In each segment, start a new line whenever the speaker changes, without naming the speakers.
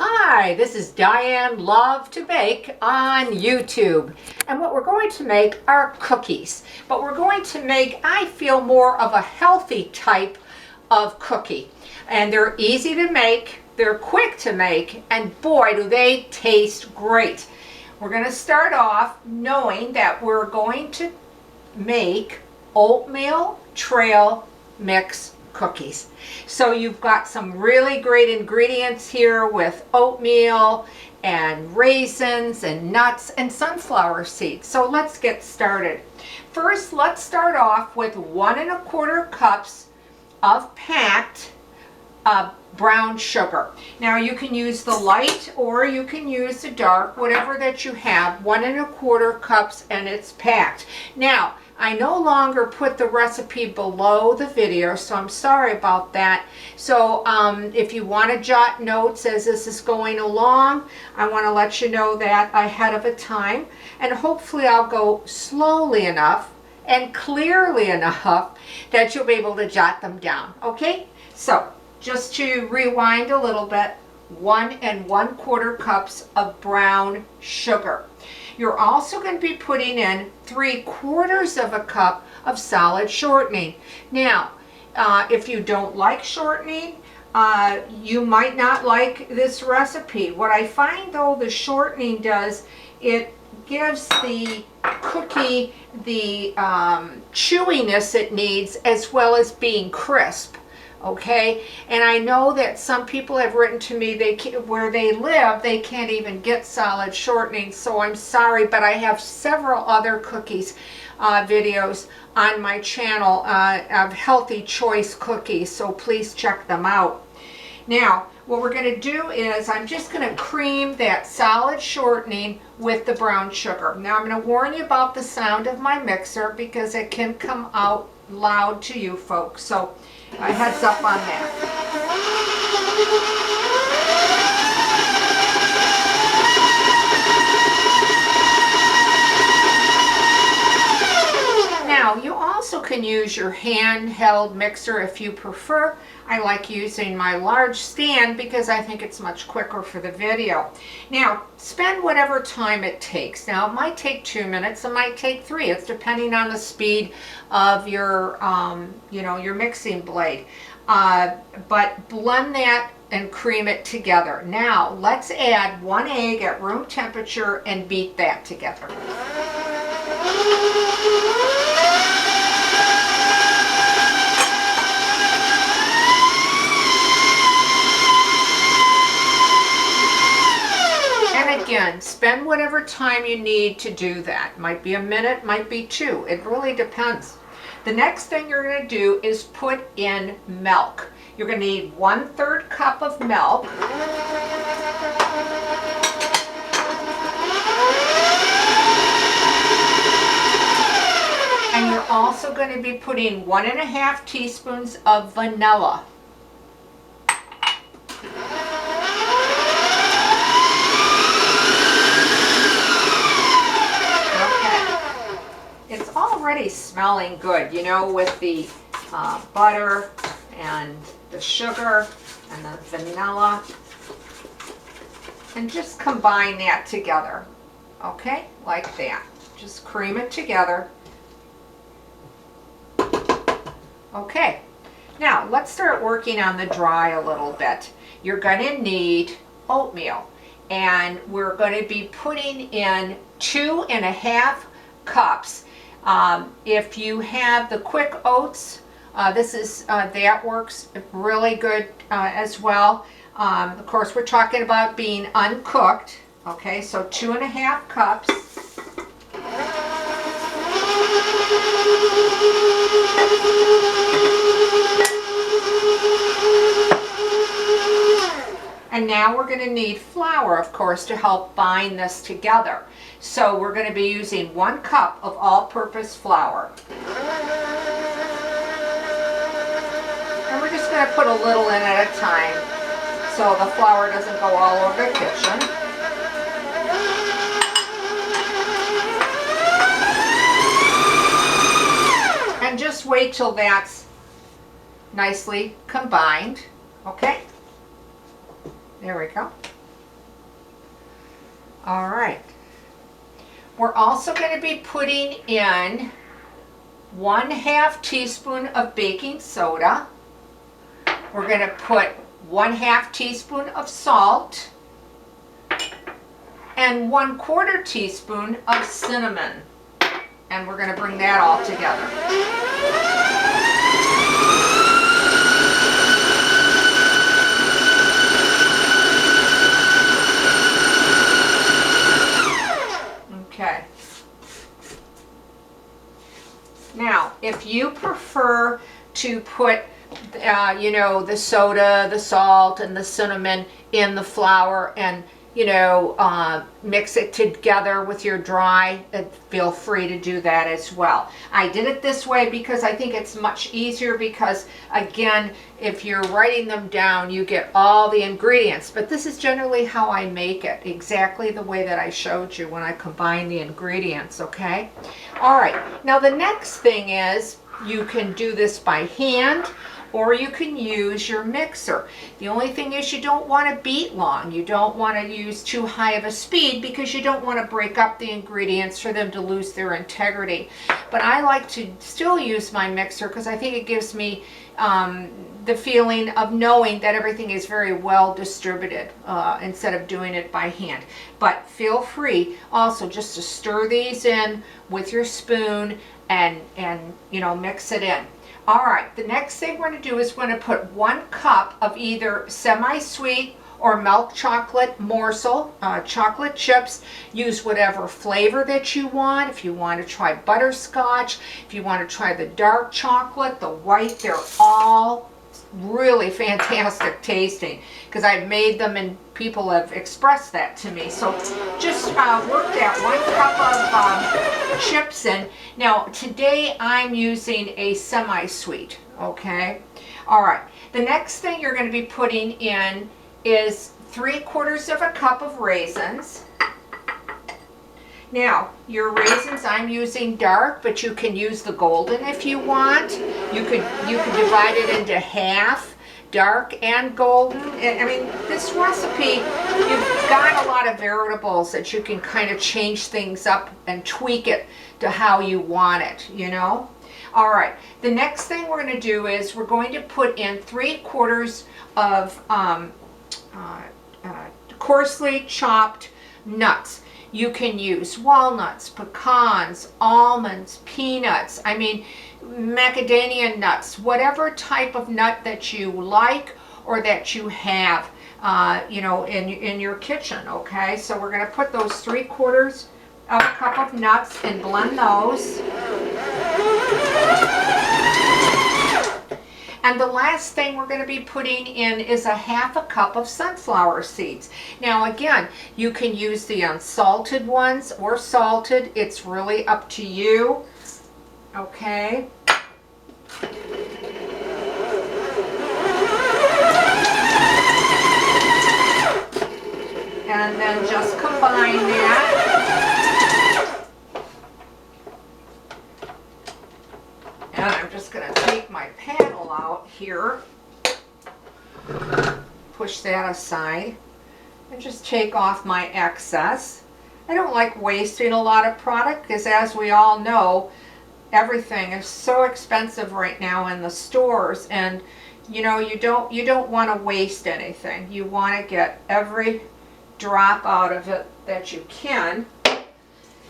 Hi, this is Diane Lovetobake on YouTube. And what we're going to make are cookies. But we're going to make, I feel, more of a healthy type of cookie. And they're easy to make, they're quick to make, and boy, do they taste great. We're going to start off knowing that we're going to make oatmeal trail mix cookies. So you've got some really great ingredients here with oatmeal and raisins and nuts and sunflower seeds. So let's get started. First, let's start off with 1 1/4 cups of packed brown sugar. Now you can use the light or you can use the dark, whatever that you have. 1 1/4 cups and it's packed. Now I no longer put the recipe below the video, so I'm sorry about that. So if you want to jot notes as this is going along, I want to let you know that ahead of a time, and hopefully I'll go slowly enough and clearly enough that you'll be able to jot them down. Okay, so just to rewind a little bit, 1 1/4 cups of brown sugar. You're also going to be putting in 3/4 cup of solid shortening. Now, if you don't like shortening, you might not like this recipe. What I find though the shortening does, it gives the cookie the chewiness it needs as well as being crisp. Okay, and I know that some people have written to me where they live they can't even get solid shortening, so I'm sorry, but I have several other cookies videos on my channel of healthy choice cookies, so please check them out. Now what we're going to do is I'm just going to cream that solid shortening with the brown sugar. Now I'm going to warn you about the sound of my mixer because it can come out loud to you folks, so a heads up on that. Now you also can use your handheld mixer if you prefer. I like using my large stand because I think it's much quicker for the video. Now spend whatever time it takes. Now it might take 2 minutes, it might take 3. It's depending on the speed of your your mixing blade. But blend that and cream it together. Now let's add 1 egg at room temperature and beat that together. Again, spend whatever time you need to do that. Might be a minute, might be 2. It really depends. The next thing you're going to do is put in milk. You're going to need 1/3 cup of milk. And you're also going to be putting 1 1/2 teaspoons of vanilla. Already smelling good, you know, with the butter and the sugar and the vanilla, and just combine that together. Okay, like that. Just cream it together. Okay, now let's start working on the dry a little bit. You're going to need oatmeal, and we're going to be putting in 2 1/2 cups. If you have the quick oats, that works really good as well. Of course, we're talking about being uncooked. Okay, so 2 1/2 cups. And now we're going to need flour, of course, to help bind this together. So we're going to be using 1 cup of all-purpose flour. And we're just going to put a little in at a time so the flour doesn't go all over the kitchen. And just wait till that's nicely combined. Okay? There we go. All right. We're also going to be putting in 1/2 teaspoon of baking soda. We're going to put 1/2 teaspoon of salt and 1/4 teaspoon of cinnamon. And we're going to bring that all together. Okay. Now, if you prefer to put, the soda, the salt, and the cinnamon in the flour and, mix it together with your dry, feel free to do that as well. I did it this way because I think it's much easier because, again, if you're writing them down, you get all the ingredients. But this is generally how I make it, exactly the way that I showed you when I combine the ingredients, okay? All right, now the next thing is you can do this by hand, or you can use your mixer. The only thing is you don't want to beat long. You don't want to use too high of a speed because you don't want to break up the ingredients for them to lose their integrity. But I like to still use my mixer because I think it gives me the feeling of knowing that everything is very well distributed instead of doing it by hand. But feel free also just to stir these in with your spoon and mix it in. All right, the next thing we're going to do is we're going to put 1 cup of either semi-sweet or milk chocolate morsel, chocolate chips. Use whatever flavor that you want. If you want to try butterscotch, if you want to try the dark chocolate, the white, they're all really fantastic tasting because I've made them and people have expressed that to me. So just work that 1 cup of chips in. Now today I'm using a semi-sweet, okay? All right, the next thing you're going to be putting in is 3/4 cup of raisins. Now, your raisins, I'm using dark, but you can use the golden if you want. You could divide it into half, dark and golden. I mean, this recipe, you've got a lot of variables that you can kind of change things up and tweak it to how you want it, All right, the next thing we're going to do is we're going to put in 3/4 of coarsely chopped nuts. You can use walnuts, pecans, almonds, peanuts, macadamia nuts, whatever type of nut that you like or that you have, in your kitchen, okay? So we're going to put those 3/4 of a cup of nuts and blend those. And the last thing we're going to be putting in is 1/2 cup of sunflower seeds. Now again, you can use the unsalted ones or salted. It's really up to you. Okay. And then just combine that. And I'm just going to take my paddle out here, push that aside, and just take off my excess. I don't like wasting a lot of product because, as we all know, everything is so expensive right now in the stores, and you don't want to waste anything. You want to get every drop out of it that you can.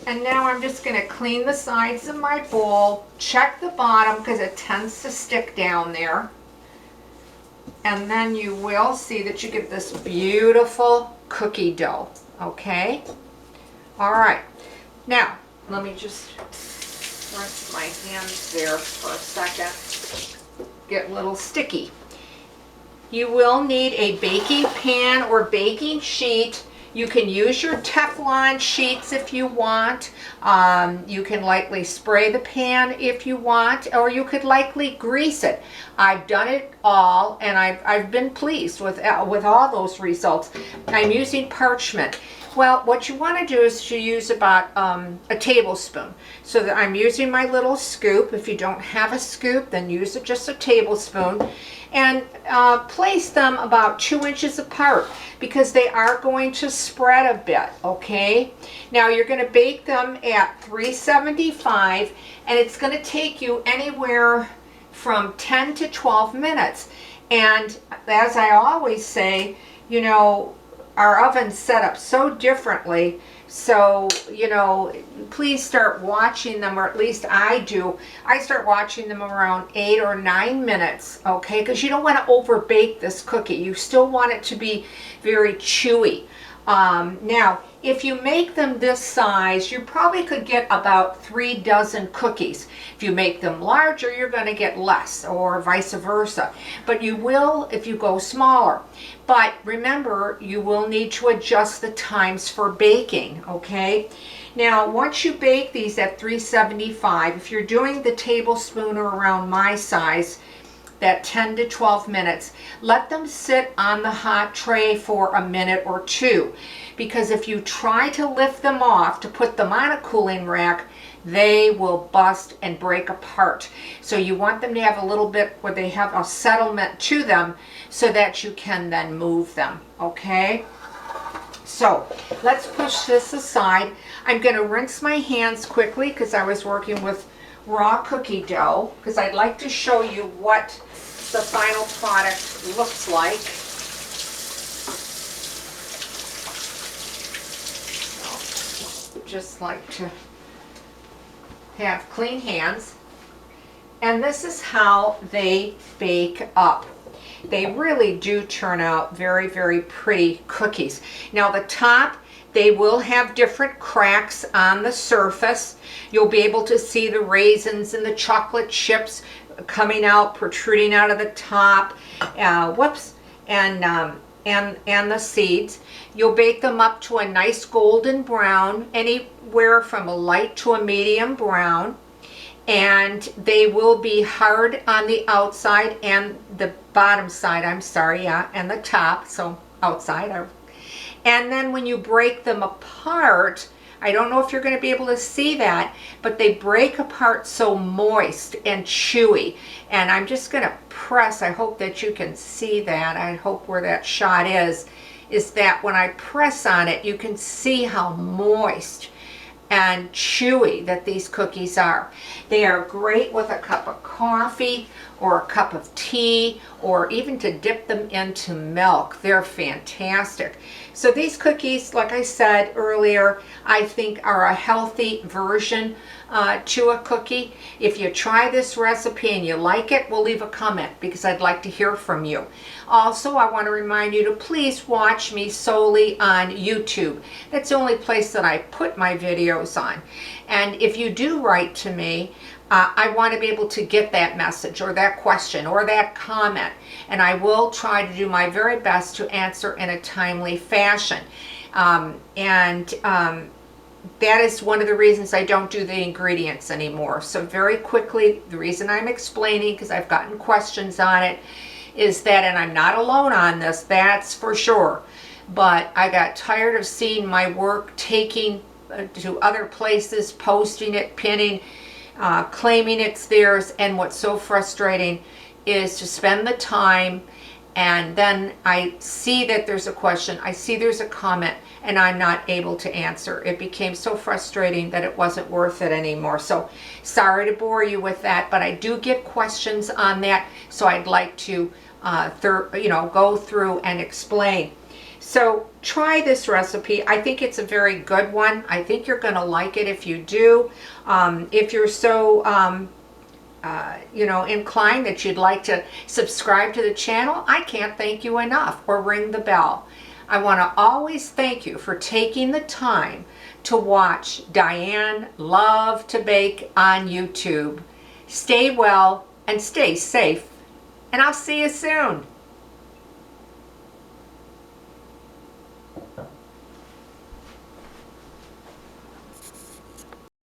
And now I'm just going to clean the sides of my bowl, check the bottom because it tends to stick down there. And then you will see that you get this beautiful cookie dough, okay? All right, now let me just rinse my hands there for a second. Get a little sticky. You will need a baking pan or baking sheet. You can use your Teflon sheets if you want. You can lightly spray the pan if you want, or you could lightly grease it. I've done it all, and I've been pleased with all those results. I'm using parchment. Well, what you want to do is to use about a tablespoon. So that I'm using my little scoop. If you don't have a scoop, then use just a tablespoon. And place them about 2 inches apart because they are going to spread a bit, okay? Now you're going to bake them at 375, and it's going to take you anywhere from 10 to 12 minutes. And as I always say, you know, our oven's set up so differently, so, you know, please start watching them, or at least I do. I start watching them around 8 or 9 minutes, okay? Because you don't want to overbake this cookie. You still want it to be very chewy. Now, if you make them this size, you probably could get about 3 dozen cookies. If you make them larger, you're going to get less, or vice versa. But you will if you go smaller. But remember, you will need to adjust the times for baking, okay? Now, once you bake these at 375, if you're doing the tablespoon or around my size, that 10 to 12 minutes, let them sit on the hot tray for a minute or two, because if you try to lift them off to put them on a cooling rack, they will bust and break apart. So you want them to have a little bit where they have a settlement to them so that you can then move them, okay? So let's push this aside. I'm going to rinse my hands quickly because I was working with raw cookie dough, because I'd like to show you what the final product looks like. Just like to have clean hands. And this is how they bake up. They really do turn out very, very pretty cookies. Now the top, they will have different cracks on the surface. You'll be able to see the raisins and the chocolate chips coming out, protruding out of the top. And the seeds. You'll bake them up to a nice golden brown, anywhere from a light to a medium brown. And they will be hard on the outside and the bottom side, I'm sorry, yeah, and the top, so outside. And then when you break them apart, I don't know if you're going to be able to see that, but they break apart so moist and chewy. And I'm just going to press, I hope that you can see that. I hope where that shot is that when I press on it, you can see how moist and chewy that these cookies are. They are great with a cup of coffee or a cup of tea, or even to dip them into milk. They're fantastic. So these cookies, like I said earlier, I think are a healthy version to a cookie. If you try this recipe and you like it, we'll leave a comment because I'd like to hear from you. Also, I want to remind you to please watch me solely on YouTube. That's the only place that I put my videos on. And if you do write to me, I want to be able to get that message or that question or that comment, and I will try to do my very best to answer in a timely fashion. That is one of the reasons I don't do the ingredients anymore. So very quickly, the reason I'm explaining, because I've gotten questions on it, is that, and I'm not alone on this, that's for sure, but I got tired of seeing my work taking to other places, posting it, pinning, claiming it's theirs, and what's so frustrating is to spend the time and then I see that there's a question, I see there's a comment, and I'm not able to answer. It became so frustrating that it wasn't worth it anymore. So sorry to bore you with that, but I do get questions on that, so I'd like to go through and explain. So try this recipe. I think it's a very good one. I think you're going to like it if you do. If you're so inclined that you'd like to subscribe to the channel, I can't thank you enough, or ring the bell. I want to always thank you for taking the time to watch Diane Lovetobake on YouTube. Stay well and stay safe, and I'll see you soon.